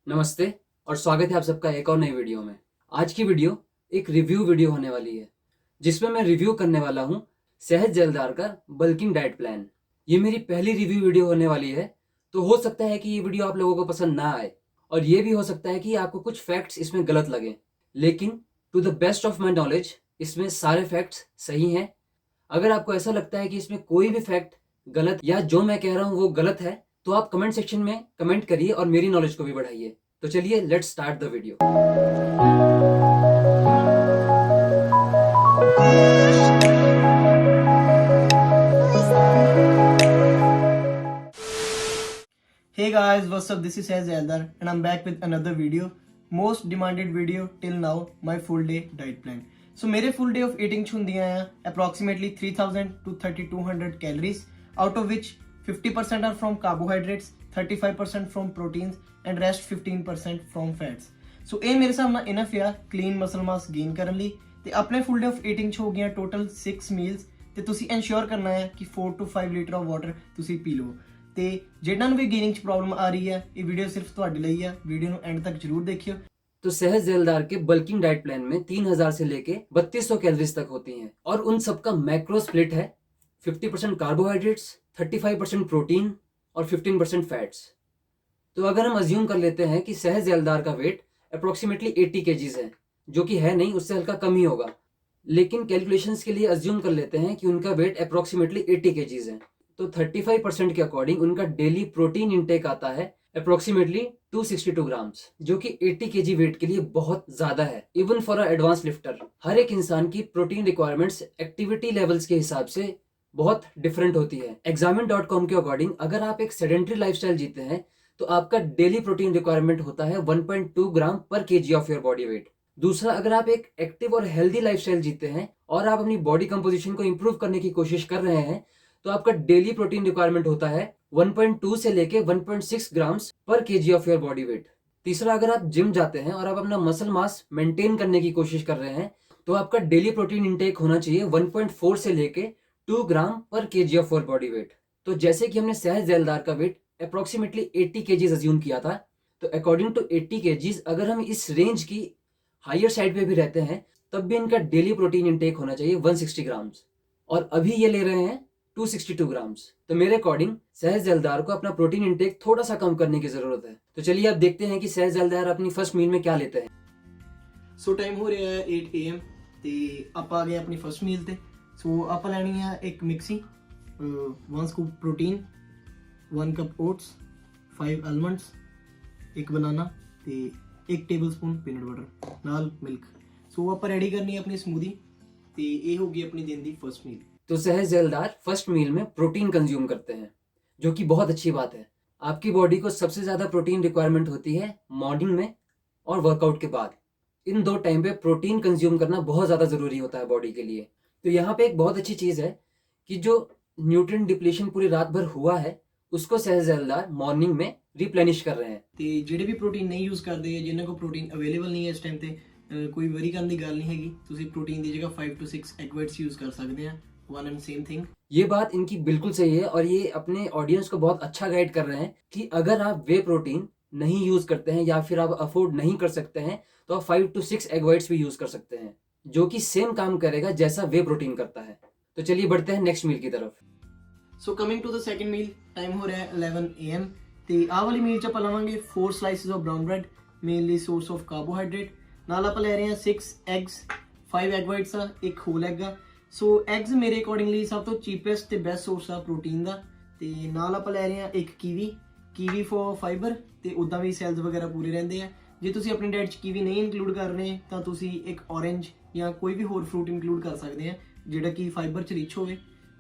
नमस्ते और स्वागत है आप सबका एक और नई वीडियो में। आज की वीडियो एक रिव्यू वीडियो होने वाली है जिसमें मैं रिव्यू करने वाला हूं सहज जलदार का बल्किंग डाइट प्लान। ये मेरी पहली रिव्यू वीडियो होने वाली है, तो हो सकता है कि ये वीडियो आप लोगों को पसंद ना आए और ये भी हो सकता है कि आपको कुछ फैक्ट्स इसमें गलत लगें, लेकिन to the best of my knowledge इसमें सारे फैक्ट्स सही हैं। अगर आपको ऐसा लगता है कि इसमें कोई भी फैक्ट गलत या जो मैं कह रहा हूँ वो गलत है, तो आप कमेंट सेक्शन में कमेंट करिए और मेरी नॉलेज को भी बढ़ाइए। तो चलिए let's start the video. Hey guys, what's up? This is Saz Eldar and I'm back with another video. Most demanded video till now, my full day diet plan. So मेरे full day of eating ਹੁੰਦੀਆਂ ਆ approximately 3000 to 3200 calories, out of which 50% are from carbohydrates, 35% from proteins and rest 15% from fats. So ਇਹ ਮੇਰੇ ਹਿਸਾਬ ਨਾਲ enough ਆ clean muscle mass gain ਕਰਨ ਲਈ। ਤੇ ਆਪਣੇ full day of eating ਚ ਹੋ ਗਈਆਂ total 6 meals ਤੇ ਤੁਸੀਂ ensure ਕਰਨਾ ਹੈ ਕਿ 4 to 5 ਲੀਟਰ of water ਤੁਸੀਂ ਪੀ ਲਓ। ਤੇ ਜਿਹਨਾਂ ਨੂੰ ਵੀ ਗੇਨਿੰਗ ਚ ਪ੍ਰੋਬਲਮ ਆ ਰਹੀ ਹੈ, ਇਹ ਵੀਡੀਓ ਸਿਰਫ ਤੁਹਾਡੇ ਲਈ ਹੈ। ਵੀਡੀਓ ਨੂੰ ਐਂਡ ਤੱਕ जरूर देखियो। तो सहज जलदार के बल्किंग डाइट प्लान में 3000 से लेके 3200 कैलोरीज तक होती हैं और उन सबका मैक्रो स्प्लिट है 50% कार्बोहाइड्रेट्स, 35% प्रोटीन और 15% फैट्स। तो अगर हम अज्यूम कर लेते हैं कि सहज जलदार का वेट अप्रोक्सीमेटली 80 केजीज है, जो कि है नहीं, उससे हल्का कम ही होगा, लेकिन कैलकुलेशंस के लिए अज्यूम कर लेते हैं कि उनका वेट अप्रोक्सीमेटली 80 केजीज है। तो 35% के अकॉर्डिंग उनका डेली प्रोटीन इंटेक आता है अप्रोक्सीमेटली 262 ग्राम्स, जो कि 80 केजी वेट के लिए बहुत ज्यादा है even for a advance lifter. हर एक इंसान की प्रोटीन रिक्वायरमेंट्स एक्टिविटी लेवल्स के हिसाब से बहुत डिफरेंट होती है। Examine.com के अकॉर्डिंग अगर आप एक सेडेंट्री लाइफस्टाइल जीते हैं तो आपका डेली प्रोटीन रिक्वायरमेंट होता है 1.2 ग्राम पर KG of your body weight. दूसरा, अगर आप एक एक्टिव और हेल्दी लाइफस्टाइल जीते हैं और आप अपनी बॉडी कंपोजिशन को इंप्रूव करने की कोशिश कर रहे हैं तो आपका डेली प्रोटीन रिक्वायरमेंट होता है 1.2 से लेके 1.6 ग्राम्स पर KG of your body weight. तीसरा, अगर आप जिम जाते हैं और आप अपना मसल मास मेंटेन करने की कोशिश कर रहे हैं तो आपका डेली प्रोटीन इंटेक होना चाहिए 1.4 से लेके 2 ग्राम पर KG of your body weight. तो जैसे कि हमने सहज जलदार का वेट अप्रोक्सीमेटली 80 केजीज अज्यूम किया था, तो अकॉर्डिंग टू 80 केजीज अगर हम इस रेंज की हायर साइड पे भी रहते हैं तब भी इनका डेली प्रोटीन इंटेक होना चाहिए 160 ग्राम्स, और अभी ये ले रहे हैं 262 ग्राम्स। तो मेरे अकॉर्डिंग सहज जलदार को अपना प्रोटीन इंटेक थोड़ा सा कम करने की जरूरत है। तो चलिए अब देखते हैं कि सहज जलदार अपनी फर्स्ट मील में क्या लेते हैं। ਸੋ ਟਾਈਮ ਹੋ ਰਿਹਾ ਹੈ 8 AM ਤੇ ਆਪਾਂ ਆ ਗਏ ਆਪਣੀ ਫਰਸਟ ਮੀਲ ਤੇ। ਸੋ ਆਪਾਂ ਲੈਣੀ ਆ ਇੱਕ mixie, 1 scoop protein, 1 cup oats, 5 almonds, ਇੱਕ ਬਨਾਨਾ ਤੇ 1 ਟੇਬਲਸਪੂਨ ਪੀਨਟ ਬਟਰ ਨਾਲ ਮਿਲਕ। ਸੋ ਆਪਾਂ ਰੈਡੀ ਕਰਨੀ ਹੈ ਆਪਣੀ ਸਮੂਦੀ ਤੇ ਇਹ ਹੋਗੀ ਆਪਣੀ ਦਿਨ ਦੀ ਫਰਸਟ ਮੀਲ। तो सहज जलदार फर्स्ट मील में प्रोटीन कंज्यूम करते हैं, जो कि बहुत अच्छी बात है। आपकी बॉडी को सबसे ज्यादा प्रोटीन रिक्वायरमेंट होती है मॉर्निंग में और वर्कआउट के बाद। इन दो टाइम पे प्रोटीन कंज्यूम करना बहुत ज्यादा जरूरी होता है बॉडी के लिए। तो यहाँ पे एक बहुत अच्छी चीज है कि जो न्यूट्रिएंट डिप्लीशन पूरी रात भर हुआ है उसको सहज जलदार मॉर्निंग में रिप्लेनिश कर रहे हैं। ਤੇ ਜਿਹੜੇ ਵੀ ਪ੍ਰੋਟੀਨ ਨਹੀਂ ਯੂਜ਼ ਕਰਦੇ, ਜਿਨ੍ਹਾਂ ਕੋਲ ਪ੍ਰੋਟੀਨ ਅਵੇਲੇਬਲ ਨਹੀਂ ਹੈ ਇਸ ਟਾਈਮ ਤੇ, ਕੋਈ ਵਰੀ ਕਰਨ ਦੀ ਗੱਲ ਨਹੀਂ ਹੈਗੀ। ਤੁਸੀਂ ਪ੍ਰੋਟੀਨ ਦੀ ਜਗ੍ਹਾ 5 to 6 ਐਗ ਵਾਈਟਸ ਯੂਜ਼ ਕਰ ਸਕਦੇ ਆ। One and same thing. ये बात इनकी बिल्कुल सही है और ये अपने ऑडियंस को बहुत अच्छा गाइड कर रहे हैं कि अगर आप वे प्रोटीन नहीं यूज करते हैं या फिर आप अफोर्ड नहीं कर सकते हैं तो आप 5 to 6 एग वाइट्स भी यूज कर सकते हैं, जो कि सेम काम करेगा जैसा वे प्रोटीन करता है। तो चलिए बढ़ते हैं नेक्स्ट मील की तरफ। So coming to the second meal, time हो रहा है 11 AM ਤੇ ਆਹ ਵਾਲੀ ਮੀਲ ਚ ਆਪਾਂ ਲਵਾਂਗੇ 4 slices of brown bread, mainly source of carbohydrate. ਨਾਲ ਆਪਾਂ ਲੈ ਰਹੇ ਹਾਂ 6 ਐਗਸ, 5 ਐਗ ਵਾਈਟਸ ਆ, ਇੱਕ ਹੋਲ ਐਗ ਆ। ਸੋ ਐਗਸ ਮੇਰੇ ਅਕੋਰਡਿੰਗਲੀ ਸਭ ਤੋਂ ਚੀਪੈਸਟ ਤੇ ਬੈਸਟ ਸੋਰਸ ਆ ਪ੍ਰੋਟੀਨ ਦਾ। ਤੇ ਨਾਲ ਆਪਾਂ ਲੈ ਰਹੇ ਹਾਂ ਇੱਕ ਕੀਵੀ ਫॉर ਫਾਈਬਰ, ਤੇ ਉਦਾਂ ਵੀ ਸੈਲਸ ਵਗੈਰਾ ਪੂਰੇ ਰਹਿੰਦੇ ਆ। ਜੇ ਤੁਸੀਂ ਆਪਣੀ ਡਾਈਟ 'ਚ ਕੀਵੀ ਨਹੀਂ ਇਨਕਲੂਡ ਕਰ ਰਹੇ ਤਾਂ ਤੁਸੀਂ ਇੱਕ ਔਰੇਂਜ ਜਾਂ ਕੋਈ ਵੀ ਹੋਰ ਫਰੂਟ ਇਨਕਲੂਡ ਕਰ ਸਕਦੇ ਆ ਜਿਹੜਾ ਕਿ ਫਾਈਬਰ 'ਚ ਰਿਚ ਹੋਵੇ।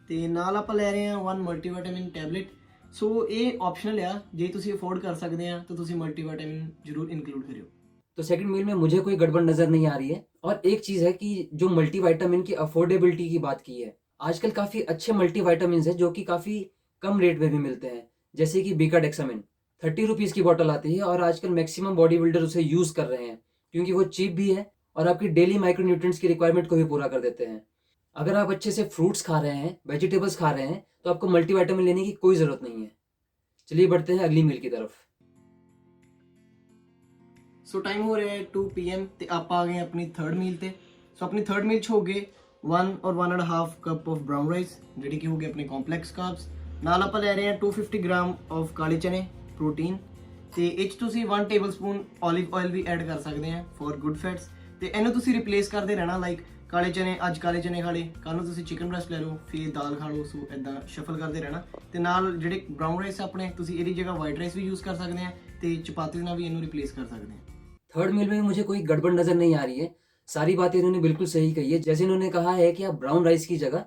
ਤੇ ਨਾਲ ਆਪਾਂ ਲੈ ਰਹੇ ਹਾਂ 1 ਮਲਟੀਵਿਟਾਮਿਨ ਟੈਬਲੇਟ। सो ये ऑप्शनल है, जे तुसी अफोर्ड कर सकते हैं तो तुसी मल्टीविटामिन जरूर इंक्लूड करियो। तो सेकंड मील में मुझे कोई गड़बड़ नजर नहीं आ रही है। और एक चीज है कि जो मल्टीविटामिन की अफोर्डेबिलिटी की बात की है, आजकल काफी अच्छे मल्टीविटामिन है जो कि काफी कम रेट में भी मिलते हैं, जैसे कि बीकाडेक्सामिन 30 रुपीज की बॉटल आती है और आजकल मैक्सिमम बॉडी बिल्डर उसे यूज कर रहे हैं क्योंकि वो चीप भी है और आपकी डेली माइक्रोन्यूट्रिएंट्स की रिक्वायरमेंट को भी पूरा कर देते हैं। अगर आप अच्छे से फ्रूट्स खा रहे हैं, वेजिटेबल्स खा रहे हैं, तो आपको मल्टीविटामिन लेने की कोई जरूरत नहीं है। चलिए बढ़ते हैं अगली मील की तरफ। ਸੋ ਟਾਈਮ ਹੋ ਰਿਹਾ ਹੈ 2 PM ਤੇ ਆਪਾਂ ਆ ਗਏ ਆਪਣੀ ਥਰਡ ਮੀਲ ਤੇ। ਸੋ ਆਪਣੀ ਥਰਡ ਮੀਲ 'ਚ ਹੋ ਗਏ 1 ਔਰ 1.5 ਕੱਪ ਆਫ ਬਰਾਊਨ ਰਾਈਸ ਜਿਹੜੀ ਕਿ ਹੋ ਗਏ ਆਪਣੇ ਕੰਪਲੈਕਸ ਕਾਰਬਸ। ਨਾਲ ਆਪਾਂ ਲੈ ਰਹੇ ਹਾਂ 250 ਗ੍ਰਾਮ ਆਫ ਕਾਲੇ ਚਨੇ ਪ੍ਰੋਟੀਨ, ਤੇ ਇਹ 'ਚ ਤੁਸੀਂ 1 ਟੇਬਲਸਪੂਨ 올ਿਵ ਆਇਲ ਵੀ ਐਡ ਕਰ ਸਕਦੇ ਆ ਫॉर ਗੁੱਡ ਫੈਟਸ। ਤੇ ਇਹਨੂੰ ਤੁਸੀਂ ਰਿਪਲੇਸ ਕਰਦੇ ਰਹਿਣਾ, ਲਾਈਕ ਕਾਲੇ ਚਨੇ ਅੱਜ ਕਾਲੇ ਚਨੇ ਖਾ ਲਏ, ਕੱਲ੍ਹ ਨੂੰ ਤੁਸੀਂ ਚਿਕਨ ਬ੍ਰੈਸਟ ਲੈ ਲਓ, ਫਿਰ ਦਾਲ ਖਾ ਲਓ। ਸੋ ਇਦਾਂ ਸ਼ਫਲ ਕਰਦੇ ਰਹਿਣਾ। ਤੇ ਨਾਲ ਜਿਹੜੇ ਬਰਾਊਨ ਰਾਈਸ ਆਪਣੇ ਤੁਸੀਂ ਇਹਦੀ ਜਗ੍ਹਾ ਵਾਈਟ ਰਾਈਸ ਵੀ ਯੂਜ਼ ਕਰ ਸਕਦੇ ਆ ਤੇ ਚਪਾਤੀ ਨਾਲ ਵੀ ਇਹਨੂੰ ਰਿਪਲੇਸ ਕਰ ਸਕਦੇ ਆ। थर्ड मील में मुझे कोई गड़बड़ नजर नहीं आ रही है, सारी बातें इन्होंने बिल्कुल सही कही है। जैसे इन्होंने कहा है कि आप ब्राउन राइस की जगह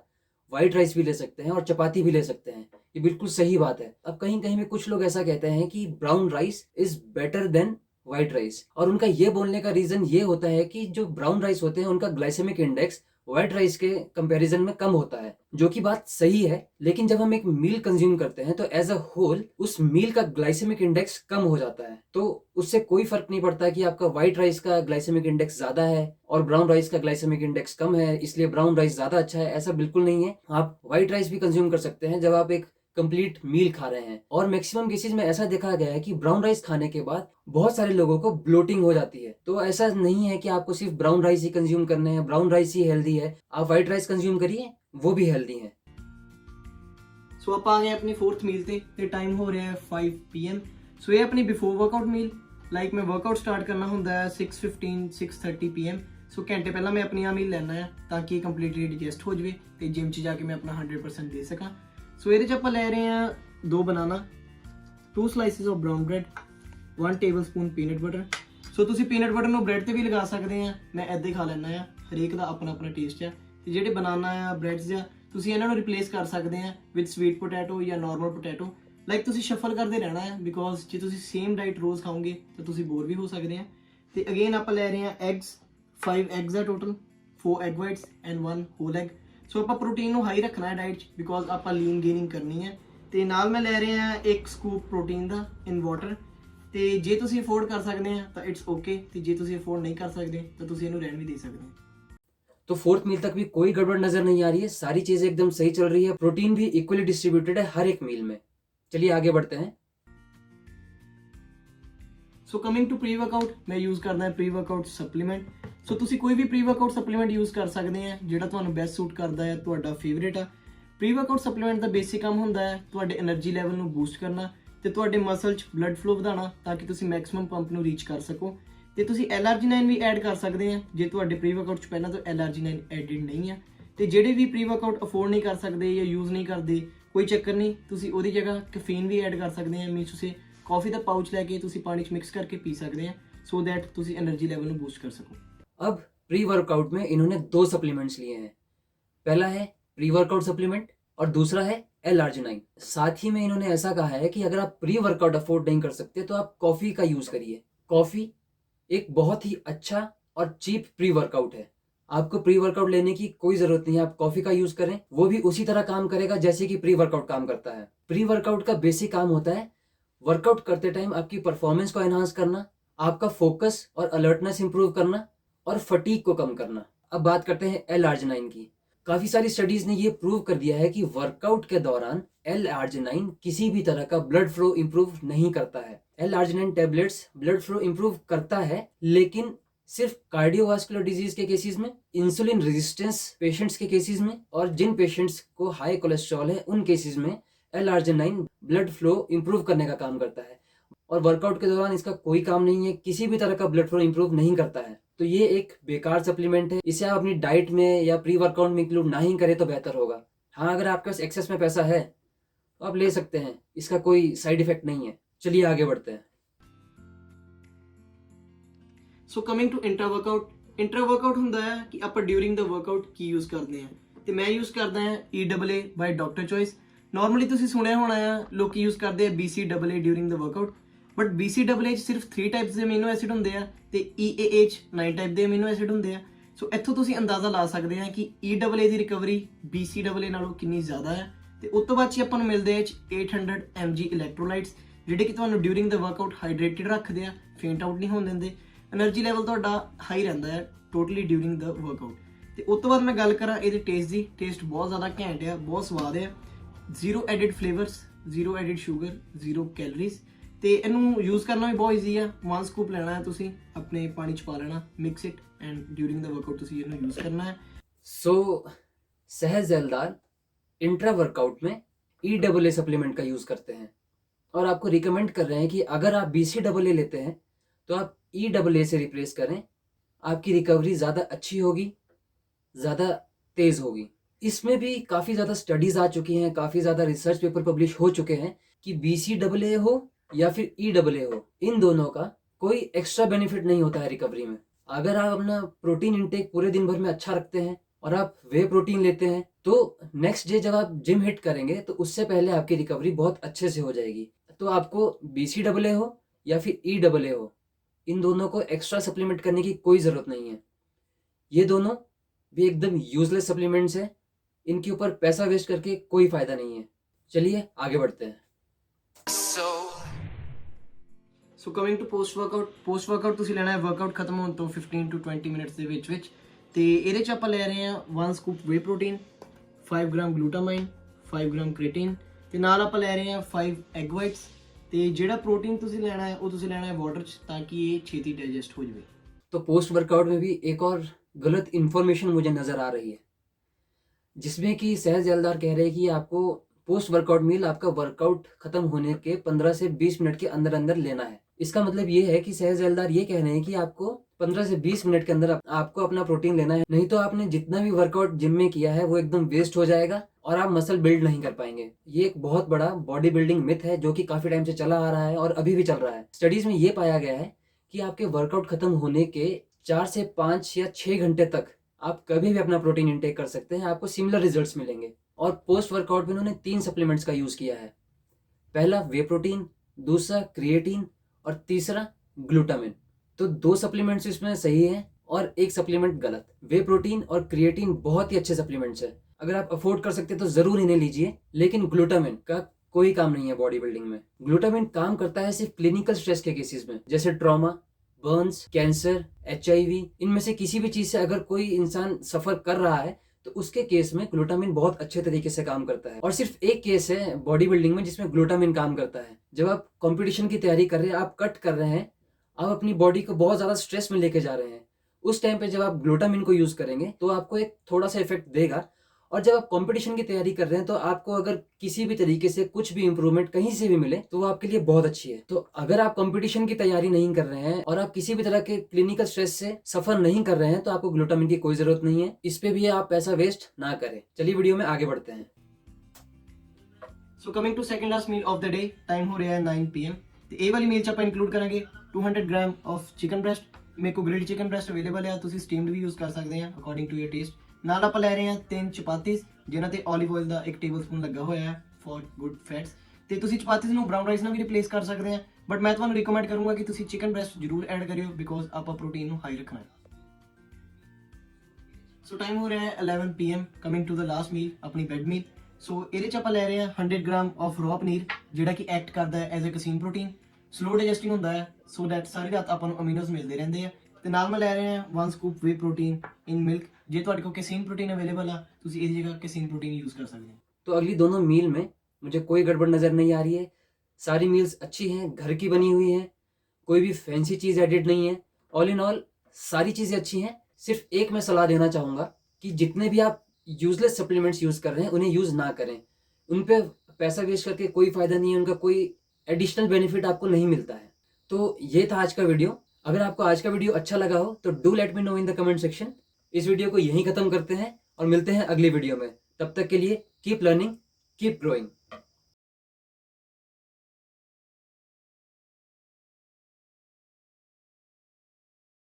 व्हाइट राइस भी ले सकते हैं और चपाती भी ले सकते हैं, ये बिल्कुल सही बात है। अब कहीं कहीं में कुछ लोग ऐसा कहते हैं कि brown rice is better than white rice, और उनका ये बोलने का रीजन ये होता है कि जो ब्राउन राइस होते हैं उनका ग्लाइसेमिक इंडेक्स व्हाइट राइस के कंपैरिजन में कम होता है, जो कि बात सही है। लेकिन जब हम एक मील कंज्यूम करते हैं तो एज अ होल उस मील का ग्लाइसेमिक इंडेक्स कम हो जाता है, तो उससे कोई फर्क नहीं पड़ता कि आपका व्हाइट राइस का ग्लाइसेमिक इंडेक्स ज्यादा है और ब्राउन राइस का ग्लाइसेमिक इंडेक्स कम है, इसलिए ब्राउन राइस ज्यादा अच्छा है। ऐसा बिल्कुल नहीं है। आप व्हाइट राइस भी कंज्यूम कर सकते हैं जब आप एक कंप्लीट मील खा रहे हैं। और मैक्सिमम केसेस में ऐसा देखा गया है कि ब्राउन राइस खाने के बाद बहुत सारे लोगों को ब्लोटिंग हो जाती है। तो ऐसा नहीं है कि आपको सिर्फ ब्राउन राइस ही कंज्यूम करने हैं, ब्राउन राइस ही हेल्दी है। आप व्हाइट राइस कंज्यूम करिए, वो भी हेल्दी है। ਸੋ ਆਪਾਂ ਆ ਗਏ ਆਪਣੀ ਫੋਰਥ ਮੀਲ ਤੇ ਟਾਈਮ ਹੋ ਰਿਹਾ ਹੈ 5 PM। ਸੋ ਇਹ ਆਪਣੀ ਬਿਫੋਰ ਵਰਕਆਊਟ ਮੀਲ, ਲਾਈਕ ਮੈਂ ਵਰਕਆਊਟ ਸਟਾਰਟ ਕਰਨਾ ਹੁੰਦਾ ਹੈ 6:15 6:30 PM। ਸੋ ਘੰਟੇ ਪਹਿਲਾਂ ਮੈਂ ਆਪਣੀ ਆ ਮੀਲ ਲੈਣਾ ਹੈ ਤਾਂ ਕਿ ਇਹ ਕੰਪਲੀਟਲੀ ਡਾਈਜੈਸਟ ਹੋ ਜਾਵੇ ਤੇ ਜਿਮ 'ਚ ਜਾ ਕੇ ਮੈਂ ਆਪਣਾ 100% ਦੇ ਸਕਾਂ। ਸੋ ਇਹਦੇ 'ਚ ਆਪਾਂ ਲੈ ਰਹੇ ਹਾਂ 2 banana, 2 slices of brown bread, 1 tablespoon peanut butter. So ਤੁਸੀਂ ਪੀਨਟ ਬਟਰ ਨੂੰ ਬ੍ਰੈਡ ਤੇ ਵੀ ਲਗਾ ਸਕਦੇ ਆ, ਮੈਂ ਇੱਦਾਂ ਹੀ ਖਾ ਲੈਣਾ ਆ, ਹਰੇਕ ਦਾ ਆਪਣਾ ਆਪਣਾ ਟੇਸਟ ਆ। ਤੇ ਜਿਹੜੇ ਬਨਾਨਾ ਆ ਬ੍ਰੈਡਸ ਆ ਤੁਸੀਂ ਇਹਨਾਂ ਨੂੰ ਰਿਪਲੇਸ ਕਰ ਸਕਦੇ ਆ ਵਿਦ ਸਵੀਟ ਪੋਟੈਟੋ ਜਾਂ ਨਾਰਮਲ ਪੋਟੈਟੋ, ਲਾਈਕ ਤੁਸੀਂ ਸ਼ਫਲ ਕਰਦੇ ਰਹਿਣਾ ਹੈ, ਬਿਕੋਜ਼ ਜੇ ਤੁਸੀਂ ਸੇਮ ਡਾਈਟ ਰੋਜ਼ ਖਾਓਗੇ ਤਾਂ ਤੁਸੀਂ ਬੋਰ ਵੀ ਹੋ ਸਕਦੇ ਆ। ਤੇ ਅਗੇਨ ਆਪਾਂ ਲੈ ਰਹੇ ਹਾਂ ਐਗਸ, 5 ਐਗਸ ਆ total, 4 egg whites and 1 whole egg. So ਆਪਾਂ ਪ੍ਰੋਟੀਨ ਨੂੰ ਹਾਈ ਰੱਖਣਾ ਹੈ ਡਾਈਟ 'ਚ, ਬਿਕੋਜ਼ ਆਪਾਂ ਲੀਨ ਗੇਨਿੰਗ ਕਰਨੀ ਹੈ। ਤੇ ਨਾਲ ਮੈਂ ਲੈ ਰਿਹਾ 1 ਸਕੂਪ ਪ੍ਰੋਟੀਨ ਦਾ ਇਨ ਵਾਟਰ। ਤੇ ਜੇ ਤੁਸੀਂ ਅਫੋਰਡ ਕਰ ਸਕਦੇ ਆ ਤਾਂ ਇਟਸ ਓਕੇ, ਤੇ ਜੇ ਤੁਸੀਂ ਅਫੋਰਡ ਨਹੀਂ ਕਰ ਸਕਦੇ ਤਾਂ ਤੁਸੀਂ ਇਹਨੂੰ ਰਹਿਣ ਵੀ ਦੇ ਸਕਦੇ ਆ। तो फोर्थ मील तक भी कोई गड़बड़ नजर नहीं आ रही है, सारी चीजें एकदम सही चल रही है, प्रोटीन भी इक्वली डिस्ट्रीब्यूटेड है हर एक मील में। चलिए आगे बढ़ते हैं। So coming to pre workout, ਮੈਂ ਯੂਜ਼ ਕਰਦਾ ਹਾਂ ਪ੍ਰੀ ਵਰਕਆਊਟ ਸਪਲੀਮੈਂਟ। ਸੋ ਤੁਸੀਂ ਕੋਈ ਵੀ ਪ੍ਰੀ ਵਰਕਆਊਟ ਸਪਲੀਮੈਂਟ ਯੂਜ਼ ਕਰ ਸਕਦੇ ਆ ਜਿਹੜਾ ਤੁਹਾਨੂੰ ਬੈਸਟ ਸੂਟ ਕਰਦਾ ਹੈ, ਤੁਹਾਡਾ ਫੇਵਰੇਟ ਆ। ਪ੍ਰੀ ਵਰਕਆਊਟ ਸਪਲੀਮੈਂਟ ਦਾ ਬੇਸਿਕ ਕੰਮ ਹੁੰਦਾ ਹੈ ਤੁਹਾਡੇ એનર્ਜੀ ਲੈਵਲ ਨੂੰ ਬੂਸਟ ਕਰਨਾ ਤੇ ਤੁਹਾਡੇ ਮਸਲ 'ਚ ਬਲੱਡ ਫਲੋ ਵਧਾਉਣਾ ਤਾਂ ਕਿ ਤੁਸੀਂ ਮੈਕਸਿਮਮ ਪੰਪ ਨੂੰ ਰੀਚ ਕਰ ਸਕੋ। ਤੇ ਤੁਸੀਂ LRG9 ਵੀ ਐਡ ਕਰ ਸਕਦੇ ਆ ਜੇ ਤੁਹਾਡੇ ਪ੍ਰੀ ਵਰਕਆਊਟ 'ਚ ਪਹਿਲਾਂ ਤੋਂ LRG9 ਐਡਿਡ ਨਹੀਂ ਆ। ਤੇ ਜਿਹੜੇ ਵੀ ਪ੍ਰੀ ਵਰਕਆਊਟ ਅਫੋਰਡ ਨਹੀਂ ਕਰ ਸਕਦੇ ਜਾਂ ਯੂਜ਼ ਨਹੀਂ ਕਰਦੇ, ਕੋਈ ਚੱਕਰ ਨਹੀਂ, ਤੁਸੀਂ ਉਹਦੀ ਜਗ੍ਹਾ ਕੈਫੀਨ ਵੀ ਐਡ ਕਰ ਸਕਦੇ ਆ। ਮੀਨਸ ਤੁਸੀਂ कॉफ़ी का पाउच लेके ਤੁਸੀਂ ਪਾਣੀ 'ਚ ਮਿਕਸ ਕਰਕੇ ਪੀ ਸਕਦੇ ਆ ਸੋ ਦੈਟ ਤੁਸੀਂ એનર્ਜੀ ਲੈਵਲ ਨੂੰ ਬੂਸਟ कर सको। अब प्री वर्कआउट में इन्होंने 2 सप्लीमेंट्स लिए हैं, पहला है प्री वर्कआउट सप्लीमेंट और दूसरा है LRG9। साथ ही में इन्होंने ऐसा कहा है कि अगर आप प्री वर्कआउट अफोर्ड नहीं कर सकते तो आप कॉफ़ी का यूज़ करिए। कॉफ़ी एक बहुत ही अच्छा और चीप प्री वर्कआउट है, आपको प्री वर्कआउट लेने की कोई ज़रूरत नहीं है। आप कॉफ़ी का यूज़ करें, वो भी उसी तरह काम करेगा जैसे कि प्री वर्कआउट काम करता है। प्री वर्कआउट का बेसिक काम होता है वर्कआउट करते टाइम आपकी परफॉर्मेंस को एनहांस करना, आपका फोकस और अलर्टनेस इंप्रूव करना और फटीग को कम करना। अब बात करते हैं LRG9 की। काफ़ी सारी स्टडीज़ ने ये प्रूव कर दिया है कि वर्कआउट के दौरान LRG9 किसी भी तरह का ब्लड फ्लो इंप्रूव नहीं करता है। LRG9 tablets blood flow improve करता है, लेकिन सिर्फ कार्डियोवास्कुलर डिजीज के केसेस में, इंसुलिन रेजिस्टेंस पेशेंट्स के केसेस में, और जिन पेशेंट्स को हाई कोलेस्ट्रॉल है उन केसेस में LRG9 ब्लड फ्लो इंप्रूव करने का काम करता है। और वर्कआउट के दौरान इसका कोई काम नहीं है, किसी भी तरह का ब्लड फ्लो इंप्रूव नहीं करता है। तो ये एक बेकार सप्लीमेंट है, इसे आप अपनी डाइट में या प्री वर्कआउट में इंक्लूड ना ही करें तो बेहतर होगा। हाँ, अगर आपके पास एक्सेस में पैसा है तो आप ले सकते हैं, इसका कोई साइड इफेक्ट नहीं है। चलिए आगे बढ़ते हैं। So coming to intra workout, intra workout ਹੁੰਦਾ ਹੈ ਕਿ ਆਪਾਂ ਡਿਊਰਿੰਗ ਦਾ ਵਰਕਆਊਟ ਕੀ ਯੂਜ਼ ਕਰਦੇ ਹਾਂ, ਤੇ ਮੈਂ ਯੂਜ਼ ਕਰਦਾ ਹਾਂ EAA by doctor choice. Normally ਤੁਸੀਂ ਸੁਣਿਆ ਹੋਣਾ ਆ ਲੋਕੀ ਯੂਜ਼ ਕਰਦੇ ਆ BCAA ਡਿਊਰਿੰਗ ਦਾ ਵਰਕਆਊਟ, ਬਟ BCAA 'ਚ ਸਿਰਫ 3 ਟਾਈਪਸ ਦੇ ਅਮੀਨੋ ਐਸਿਡ ਹੁੰਦੇ ਆ ਤੇ EAA 'ਚ 9 ਟਾਈਪ ਦੇ ਅਮੀਨੋ ਐਸਿਡ ਹੁੰਦੇ ਆ। ਸੋ ਇੱਥੋਂ ਤੁਸੀਂ ਅੰਦਾਜ਼ਾ ਲਾ ਸਕਦੇ ਆ ਕਿ EAA ਦੀ ਰਿਕਵਰੀ BCAA ਨਾਲੋਂ ਕਿੰਨੀ ਜ਼ਿਆਦਾ ਹੈ। ਤੇ ਉਸ ਤੋਂ ਬਾਅਦ 'ਚ ਆਪਾਂ ਨੂੰ ਮਿਲਦੇ ਆ 800 mg ਇਲੈਕਟ੍ਰੋਲਾਈਟਸ ਜਿਹੜੇ ਕਿ ਤੁਹਾਨੂੰ ਡਿਊਰਿੰਗ ਦਾ ਵਰਕਆਊਟ ਹਾਈਡਰੇਟਿਡ ਰੱਖਦੇ ਆ, ਫੇਂਟ ਆਊਟ ਨਹੀਂ ਹੋਣ ਦਿੰਦੇ, એનર્ਜੀ ਲੈਵਲ ਤੁਹਾਡਾ ਹਾਈ ਰਹਿੰਦਾ ਹੈ ਟੋਟਲੀ ਡਿਊਰਿੰਗ ਦਾ ਵਰਕਆਊਟ। ਤੇ ਉਸ ਤੋਂ ਬਾਅਦ ਮੈਂ ਗੱਲ ਕਰਾਂ ਇਹਦੇ ਟੇਸਟ ਦੀ, ਟੇਸਟ ਬਹੁਤ ਜ਼ਿਆਦਾ ਘੈਂਟ ਆ, ਬਹੁਤ ਸਵਾਦ ਆ। 0 added flavours, 0 added sugar, 0 calories. ਤੇ ਇਹਨੂੰ ਯੂਜ਼ ਕਰਨਾ ਵੀ ਬਹੁਤ ਈਜ਼ੀ ਆ। 1 ਸਕੂਪ ਲੈਣਾ ਹੈ ਤੁਸੀਂ, ਆਪਣੇ ਪਾਣੀ ਚ ਪਾ ਲੈਣਾ, mix it and during the workout ਤੁਸੀਂ ਇਹਨੂੰ ਯੂਜ਼ करना है। So Sahaj Jaildar intra workout में EAA सप्लीमेंट का यूज़ करते हैं और आपको रिकमेंड कर रहे हैं कि अगर आप BCAA लेते हैं तो आप EAA से रिप्लेस करें। आपकी रिकवरी ज़्यादा अच्छी होगी, ज़्यादा तेज़ होगी। इसमें भी काफ़ी ज़्यादा स्टडीज़ आ चुकी हैं, काफ़ी ज़्यादा रिसर्च पेपर पब्लिश हो चुके हैं कि BCAA हो या फिर EAA हो, इन दोनों का कोई एक्स्ट्रा बेनिफिट नहीं होता है रिकवरी में। अगर आप अपना प्रोटीन इंटेक पूरे दिन भर में अच्छा रखते हैं और आप वे प्रोटीन लेते हैं तो नेक्स्ट डे जब आप जिम हिट करेंगे तो उससे पहले आपकी रिकवरी बहुत अच्छे से हो जाएगी। तो आपको BCAA हो या फिर EAA हो, इन दोनों को एक्स्ट्रा सप्लीमेंट करने की कोई ज़रूरत नहीं है। ये दोनों भी एकदम यूजलेस सप्लीमेंट्स हैं, इनके ऊपर पैसा वेस्ट करके कोई फ़ायदा नहीं है। चलिए आगे बढ़ते हैं। So coming to post workout ਤੁਸੀਂ ਲੈਣਾ ਹੈ ਵਰਕਆਊਟ ਖਤਮ ਹੋਣ ਤੋਂ 15 to 20 ਮਿੰਟਸ ਦੇ ਵਿੱਚ ਤੇ ਇਹਦੇ ਚ ਆਪਾਂ ਲੈ ਰਹੇ ਹਾਂ 1 ਸਕੂਪ ਵੇ ਪ੍ਰੋਟੀਨ, 5 ਗ੍ਰਾਮ ਗਲੂਟਾਮਾਈਨ, 5 ਗ੍ਰਾਮ ਕ੍ਰੀਟਿਨ ਤੇ ਨਾਲ ਆਪਾਂ ਲੈ ਰਹੇ ਹਾਂ 5 ਐਗ ਵਾਈਟਸ। ਤੇ ਜਿਹੜਾ ਪ੍ਰੋਟੀਨ ਤੁਸੀਂ ਲੈਣਾ ਹੈ ਉਹ ਤੁਸੀਂ ਲੈਣਾ ਹੈ ਵਾਟਰ ਚ ਤਾਂ ਕਿ ਇਹ ਛੇਤੀ ਡਾਈਜੈਸਟ ਹੋ ਜਾਵੇ। तो पोस्ट वर्कआउट में भी एक और गलत इन्फॉर्मेशन मुझे नज़र आ रही है, जिसमें कि सहज जैलदार कह रहे हैं कि आपको पोस्ट वर्कआउट मील आपका वर्कआउट खत्म होने के 15 से 20 मिनट के अंदर अंदर लेना है। इसका मतलब ये है कि सहज जैलदार ये कह रहे हैं कि आपको 15 से 20 मिनट के अंदर आपको अपना प्रोटीन लेना है, नहीं तो आपने जितना भी वर्कआउट जिम में किया है वो एकदम वेस्ट हो जाएगा और आप मसल बिल्ड नहीं कर पाएंगे। ये एक बहुत बड़ा बॉडी बिल्डिंग मिथ है जो कि काफ़ी टाइम से चला आ रहा है और अभी भी चल रहा है। स्टडीज़ में ये पाया गया है कि आपके वर्कआउट खत्म होने के 4 से 5 या 6 घंटे तक आप कभी भी अपना प्रोटीन इंटेक कर सकते हैं, आपको सिमिलर रिजल्ट्स मिलेंगे। और पोस्ट वर्कआउट में उन्होंने 3 सप्लीमेंट्स का यूज़ किया है। पहला वे प्रोटीन, दूसरा क्रिएटिन और तीसरा ग्लूटामिन। तो 2 सप्लीमेंट्स इसमें सही हैं और 1 सप्लीमेंट गलत। वे प्रोटीन और क्रिएटिन बहुत ही अच्छे सप्लीमेंट्स हैं, अगर आप अफोर्ड कर सकते हैं तो ज़रूर इन्हें लीजिए, लेकिन ग्लूटामिन का कोई काम नहीं है बॉडी बिल्डिंग में। ग्लूटामिन काम करता है सिर्फ क्लिनिकल स्ट्रेस के केसेस में, जैसे ट्रॉमा, बर्न्स, कैंसर, HIV, इनमें से किसी भी चीज़ से अगर कोई इंसान सफ़र कर रहा है तो उसके केस में ग्लूटामिन बहुत अच्छे तरीके से काम करता है। और सिर्फ एक केस है बॉडी बिल्डिंग में जिसमें ग्लूटामिन काम करता है, जब आप कंपटीशन की तैयारी कर रहे हैं, आप कट कर रहे हैं, आप अपनी बॉडी को बहुत ज़्यादा स्ट्रेस में लेके जा रहे हैं, उस टाइम पे जब आप ग्लूटामिन को यूज़ करेंगे तो आपको एक थोड़ा सा इफेक्ट देगा। और जब आप कंपटीशन की तैयारी कर रहे हैं तो आपको अगर किसी भी तरीके से कुछ भी इंप्रूवमेंट कहीं से भी मिले तो वो आपके लिए बहुत अच्छी है। तो अगर आप कंपटीशन की तैयारी नहीं कर रहे हैं और आप किसी भी तरह के क्लिनिकल स्ट्रेस से सफर नहीं कर रहे हैं तो आपको ग्लूटामिन की कोई जरूरत नहीं है। इस पे भी आप पैसा वेस्ट ना करें। चलिए वीडियो में आगे बढ़ते हैं। So coming to second last meal of the day, time ਹੋ ਰਿਹਾ ਹੈ 9 PM ਤੇ ਇਹ ਵਾਲੀ ਮੀਲ ਚ ਆਪਾਂ ਇਨਕਲੂਡ ਕਰਾਂਗੇ 200 ਗ੍ਰਾਮ ਆਫ ਚਿਕਨ ਬ੍ਰੈਸਟ। ਮੇਰੇ ਕੋਲ ਗ੍ਰਿਲਡ ਚਿਕਨ ਬ੍ਰੈਸਟ ਅਵੇਲੇਬਲ ਹੈ, ਤੁਸੀਂ ਸਟੀਮਡ ਵੀ ਯੂਜ਼ ਕਰ ਸਕਦੇ ਆ ਅਕੋਰਡਿੰਗ ਟੂ ਯਰ ਟੇਸਟ। ਨਾਲ ਆਪਾਂ ਲੈ ਰਹੇ ਹਾਂ 3 ਚਪਾਤੀਸ ਜਿਨ੍ਹਾਂ ਤੇ olive oil ਦਾ 1 ਟੇਬਲਸਪੂਨ ਲੱਗਾ ਹੋਇਆ ਹੈ ਫॉर ਗੁੱਡ ਫੈਟਸ। ਤੇ ਤੁਸੀਂ ਚਪਾਤੀਸ ਨੂੰ ਬ੍ਰਾਊਨ ਰਾਈਸ ਨਾਲ ਵੀ ਰਿਪਲੇਸ ਕਰ ਸਕਦੇ ਆ, ਬਟ ਮੈਂ ਤੁਹਾਨੂੰ ਰਿਕਮੈਂਡ ਕਰੂੰਗਾ ਕਿ ਤੁਸੀਂ ਚਿਕਨ ਬ੍ਰੈਸਟ ਜ਼ਰੂਰ ਐਡ ਕਰਿਓ ਬਿਕੋਜ਼ ਆਪਾਂ ਪ੍ਰੋਟੀਨ ਨੂੰ ਹਾਈ ਰੱਖਣਾ ਹੈ। ਸੋ ਟਾਈਮ ਹੋ ਰਿਹਾ ਹੈ 11 PM, coming to the last meal, ਆਪਣੀ ਬੈਡ ਮੀਲ। ਸੋ ਇਹਦੇ ਚ ਆਪਾਂ ਲੈ ਰਹੇ ਹਾਂ 100 ਗ੍ਰਾਮ ਆਫ ਰॉ ਪਨੀਰ ਜਿਹੜਾ ਕਿ ਐਕਟ ਕਰਦਾ ਹੈ as a cousin protein, slow ਡਾਈਜੈਸਟਿੰਗ ਹੁੰਦਾ ਹੈ ਸੋ ਦੈਟ ਸਾਰੀ ਰਾਤ ਆਪਾਂ ਨੂੰ ਅਮੀਨੋਜ਼ ਮਿਲਦੇ ਰਹਿੰਦੇ ਆ। ਤੇ ਨਾਲ ਮੈਂ ਲੈ ਰਹੇ ਹਾਂ 1 ਸਕੂਪ ਵੇ ਪ੍ਰੋਟੀਨ ਇਨ ਮਿਲਕ। ਜੇ ਤੁਹਾਡੇ ਕੋਲ ਕੈਸੀਨ प्रोटीन अवेलेबल है ਤੁਸੀਂ ਇਹਦੀ ਜਗ੍ਹਾ ਕੈਸੀਨ प्रोटीन यूज़ कर सकते हैं। तो अगली दोनों मील में मुझे कोई गड़बड़ नज़र नहीं आ रही है, सारी मील्स अच्छी हैं, घर की बनी हुई हैं, कोई भी फैंसी चीज़ एडिड नहीं है। ऑल इन ऑल सारी चीज़ें अच्छी हैं। सिर्फ एक मैं सलाह देना चाहूँगा कि जितने भी आप यूज़लेस सप्लीमेंट्स यूज़ कर रहे हैं उन्हें यूज़ ना करें, उन पर पैसा वेस्ट करके कोई फ़ायदा नहीं है, उनका कोई एडिशनल बेनिफिट आपको नहीं मिलता है। तो ये था आज का वीडियो। अगर आपको आज का वीडियो अच्छा लगा हो तो do let me know in the comment section. इस वीडियो को यहीं ख़त्म करते हैं और मिलते हैं अगली वीडियो में। तब तक के लिए कीप लर्निंग, कीप ग्रोइंग।